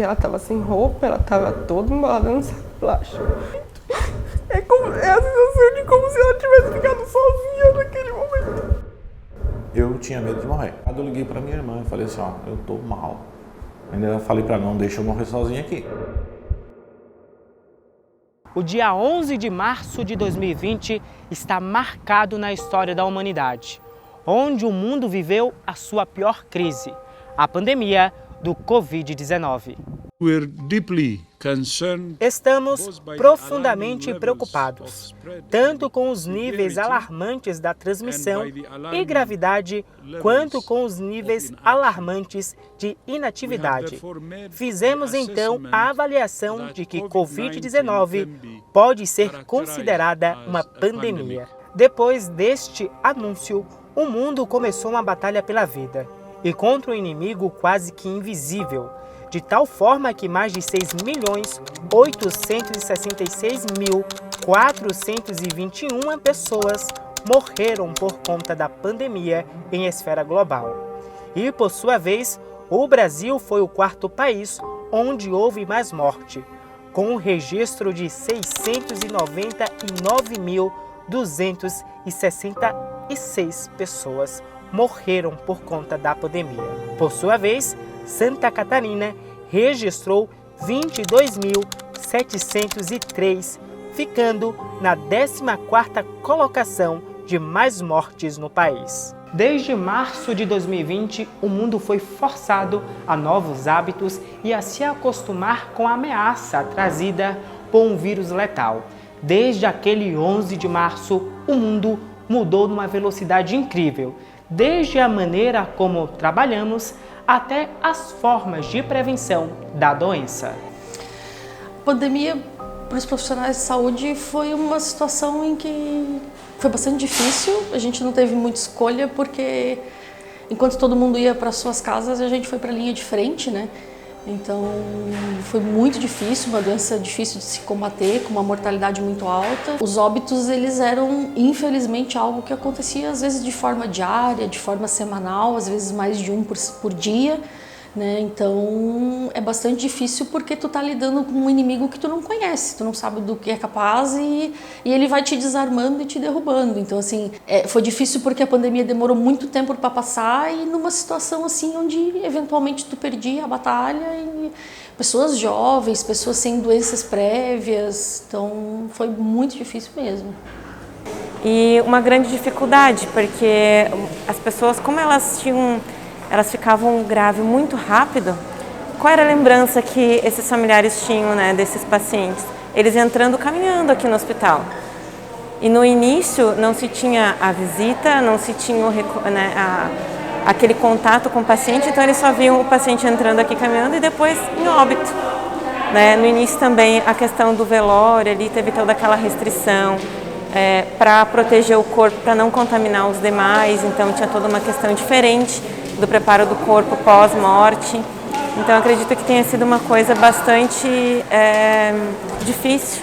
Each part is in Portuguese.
porque ela tava sem roupa, ela tava toda embalada no saco plástico. É a sensação de como se ela tivesse ficado sozinha naquele momento. Eu tinha medo de morrer. Quando eu liguei pra minha irmã, eu falei assim, ó, eu tô mal. Ainda falei pra ela, não deixa eu morrer sozinha aqui. O dia 11 de março de 2020 está marcado na história da humanidade, onde o mundo viveu a sua pior crise, a pandemia do Covid-19. Estamos profundamente preocupados, tanto com os níveis alarmantes da transmissão e gravidade, quanto com os níveis alarmantes de inatividade. Fizemos então a avaliação de que Covid-19 pode ser considerada uma pandemia. Depois deste anúncio, o mundo começou uma batalha pela vida e contra um inimigo quase que invisível, de tal forma que mais de 6.866.421 pessoas morreram por conta da pandemia em esfera global. E, por sua vez, o Brasil foi o quarto país onde houve mais morte, com um registro de 699.266 pessoas morreram por conta da pandemia. Por sua vez, Santa Catarina registrou 22.703, ficando na 14ª colocação de mais mortes no país. Desde março de 2020, o mundo foi forçado a novos hábitos e a se acostumar com a ameaça trazida por um vírus letal. Desde aquele 11 de março, o mundo mudou numa velocidade incrível, desde a maneira como trabalhamos até as formas de prevenção da doença. A pandemia para os profissionais de saúde foi uma situação em que foi bastante difícil, a gente não teve muita escolha porque enquanto todo mundo ia para suas casas, a gente foi para a linha de frente, né? Então foi muito difícil, uma doença difícil de se combater, com uma mortalidade muito alta. Os óbitos, eles eram infelizmente algo que acontecia às vezes de forma diária, de forma semanal, às vezes mais de um por dia, né? Então é bastante difícil porque tu tá lidando com um inimigo que tu não conhece, tu não sabe do que é capaz e ele vai te desarmando e te derrubando. Então assim, foi difícil porque a pandemia demorou muito tempo para passar e numa situação assim onde eventualmente tu perdia a batalha e pessoas jovens, pessoas sem doenças prévias, então foi muito difícil mesmo. E uma grande dificuldade porque as pessoas, como elas ficavam graves muito rápido. Qual era a lembrança que esses familiares tinham, né, desses pacientes? Eles entrando, caminhando aqui no hospital. E no início não se tinha a visita, não se tinha aquele contato com o paciente, então eles só viam o paciente entrando aqui caminhando e depois em óbito. Né? No início também a questão do velório, ali teve toda aquela restrição para proteger o corpo, para não contaminar os demais, então tinha toda uma questão diferente do preparo do corpo pós-morte. Então acredito que tenha sido uma coisa bastante difícil,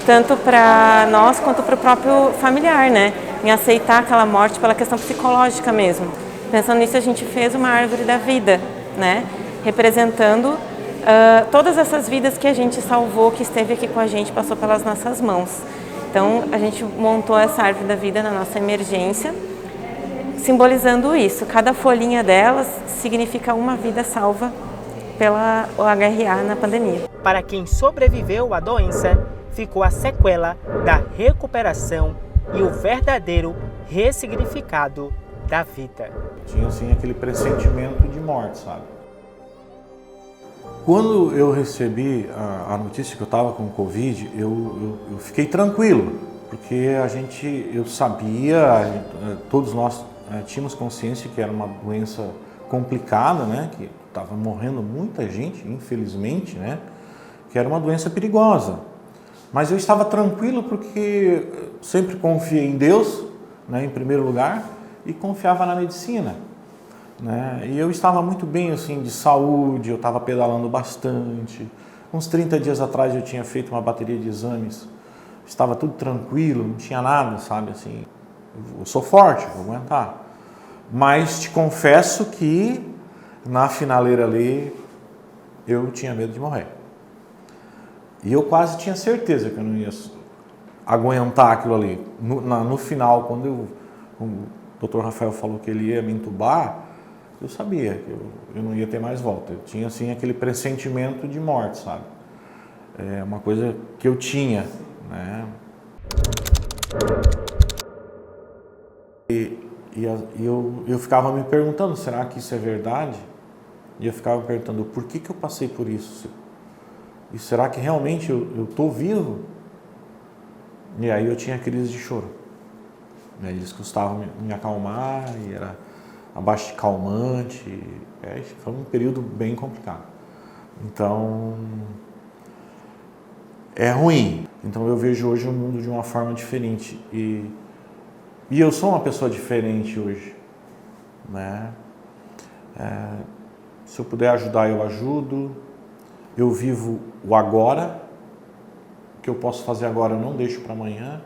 tanto para nós quanto para o próprio familiar, né? Em aceitar aquela morte pela questão psicológica mesmo. Pensando nisso, a gente fez uma árvore da vida, né? Representando todas essas vidas que a gente salvou, que esteve aqui com a gente, passou pelas nossas mãos. Então a gente montou essa árvore da vida na nossa emergência, simbolizando isso. Cada folhinha delas significa uma vida salva pela HRA na pandemia. Para quem sobreviveu à doença, ficou a sequela da recuperação e o verdadeiro ressignificado da vida. Tinha assim aquele pressentimento de morte, sabe? Quando eu recebi a notícia que eu estava com Covid, eu fiquei tranquilo, porque eu sabia, todos nós tínhamos consciência que era uma doença complicada, né? Que estava morrendo muita gente, infelizmente, né? Que era uma doença perigosa. Mas eu estava tranquilo porque sempre confiei em Deus, né, em primeiro lugar, e confiava na medicina, né? E eu estava muito bem assim de saúde, eu estava pedalando bastante. Uns 30 dias atrás eu tinha feito uma bateria de exames, estava tudo tranquilo, não tinha nada, sabe, assim. Eu sou forte, vou aguentar. Mas te confesso que na finaleira ali eu tinha medo de morrer. E eu quase tinha certeza que eu não ia aguentar aquilo ali. No final, quando o Dr. Rafael falou que ele ia me entubar, eu sabia que eu não ia ter mais volta. Eu tinha, assim, aquele pressentimento de morte, sabe? É uma coisa que eu tinha, né? E eu ficava me perguntando, será que isso é verdade? E eu ficava me perguntando, por que eu passei por isso? E será que realmente eu estou vivo? E aí eu tinha crise de choro. E aí eles custavam me acalmar, e era abaixo de calmante. Foi um período bem complicado. Então, é ruim. Então eu vejo hoje o mundo de uma forma diferente. E eu sou uma pessoa diferente hoje, né? Se eu puder ajudar, eu ajudo. Eu vivo o agora. O que eu posso fazer agora eu não deixo para amanhã.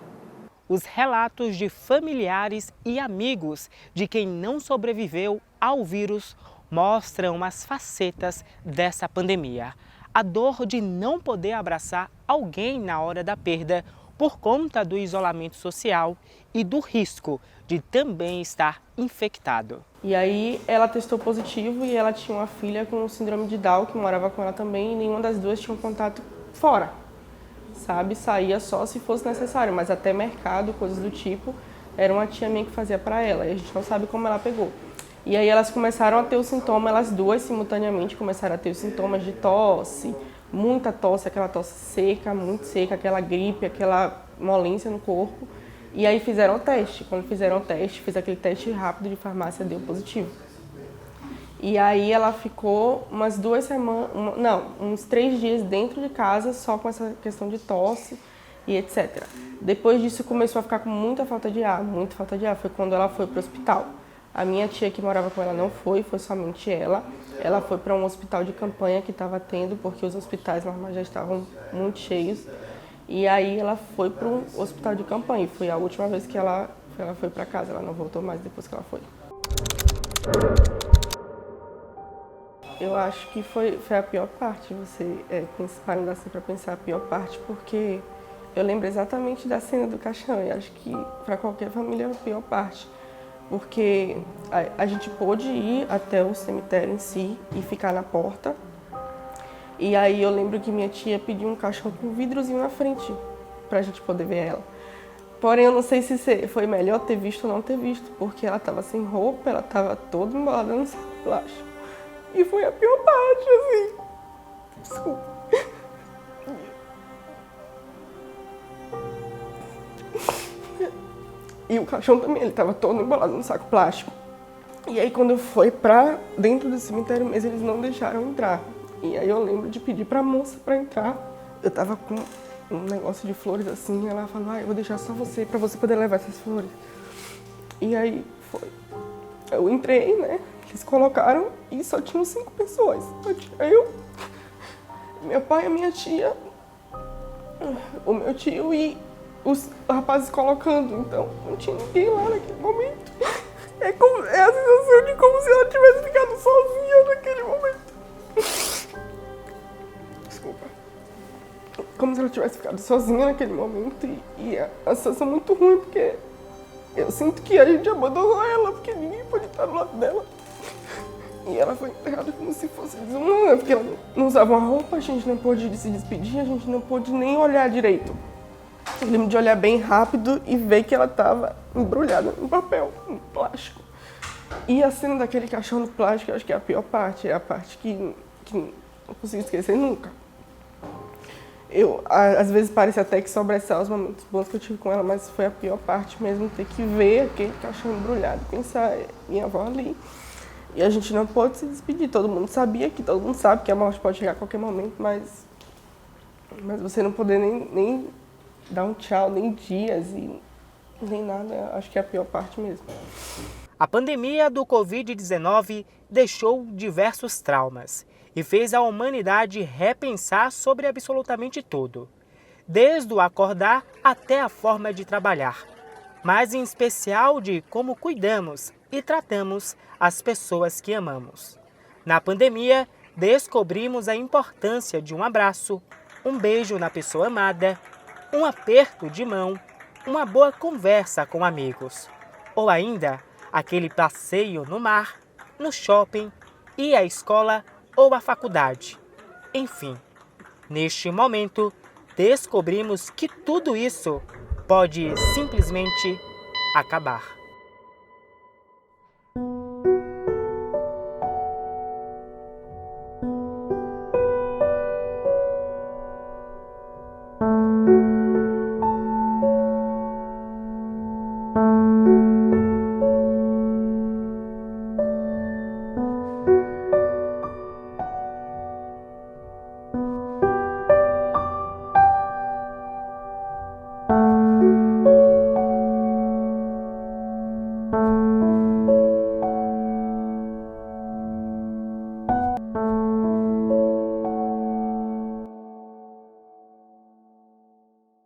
Os relatos de familiares e amigos de quem não sobreviveu ao vírus mostram as facetas dessa pandemia. A dor de não poder abraçar alguém na hora da perda por conta do isolamento social e do risco de também estar infectado. E aí ela testou positivo e ela tinha uma filha com síndrome de Down que morava com ela também, e nenhuma das duas tinha um contato fora, sabe? Saía só se fosse necessário, mas até mercado, coisas do tipo, era uma tia minha que fazia para ela, e a gente não sabe como ela pegou. E aí elas começaram a ter o sintoma, elas duas simultaneamente começaram a ter os sintomas de tosse, muita tosse, aquela tosse seca, muito seca, aquela gripe, aquela molência no corpo. E aí fizeram o teste. Quando fizeram o teste, fiz aquele teste rápido de farmácia, deu positivo. E aí ela ficou umas 2 semanas, uns 3 dias dentro de casa, só com essa questão de tosse e etc. Depois disso começou a ficar com muita falta de ar, Foi quando ela foi para o hospital. A minha tia que morava com ela não foi somente ela. Ela foi para um hospital de campanha que estava tendo, porque os hospitais normais já estavam muito cheios. E aí ela foi para um hospital de campanha. E foi a última vez que ela foi para casa. Ela não voltou mais depois que ela foi. Eu acho que foi a pior parte, você parando assim para pensar a pior parte, porque eu lembro exatamente da cena do caixão. E acho que para qualquer família é a pior parte. Porque a gente pôde ir até o cemitério em si e ficar na porta. E aí eu lembro que minha tia pediu um caixão com um vidrozinho na frente pra gente poder ver ela. Porém, eu não sei se foi melhor ter visto ou não ter visto, porque ela tava sem roupa, ela tava toda embalada no saco plástico. E foi a pior parte, assim. Desculpa. E o caixão também, ele tava todo embalado no saco plástico. E aí quando eu fui pra dentro do cemitério mesmo, eles não deixaram entrar. E aí eu lembro de pedir pra moça pra entrar. Eu tava com um negócio de flores assim, ela falou, eu vou deixar só você, pra você poder levar essas flores. E aí foi. Eu entrei, né, eles colocaram e só tinham 5 pessoas. Eu, meu pai, a minha tia, o meu tio e os rapazes colocando, então não tinha ninguém lá naquele momento. É a sensação de como se ela tivesse ficado sozinha naquele momento. Desculpa. Como se ela tivesse ficado sozinha naquele momento e a sensação muito ruim, porque eu sinto que a gente abandonou ela, porque ninguém pode estar do lado dela. E ela foi enterrada como se fosse desumana, porque ela não usava uma roupa, a gente não pôde se despedir, a gente não pôde nem olhar direito. Eu lembro de olhar bem rápido e ver que ela estava embrulhada no papel, no plástico. E a cena daquele caixão no plástico, eu acho que é a pior parte, é a parte que não consigo esquecer nunca. Às vezes parece até que sobressai os momentos bons que eu tive com ela, mas foi a pior parte mesmo, ter que ver aquele caixão embrulhado, pensar, minha avó ali. E a gente não pôde se despedir, todo mundo sabe que a morte pode chegar a qualquer momento, mas você não poder nem dar um tchau, nem dias e nem nada, acho que é a pior parte mesmo. A pandemia do Covid-19 deixou diversos traumas e fez a humanidade repensar sobre absolutamente tudo, desde o acordar até a forma de trabalhar, mas em especial de como cuidamos e tratamos as pessoas que amamos. Na pandemia, descobrimos a importância de um abraço, um beijo na pessoa amada, um aperto de mão, uma boa conversa com amigos, ou ainda aquele passeio no mar, no shopping, ir à escola ou à faculdade. Enfim, neste momento, descobrimos que tudo isso pode simplesmente acabar.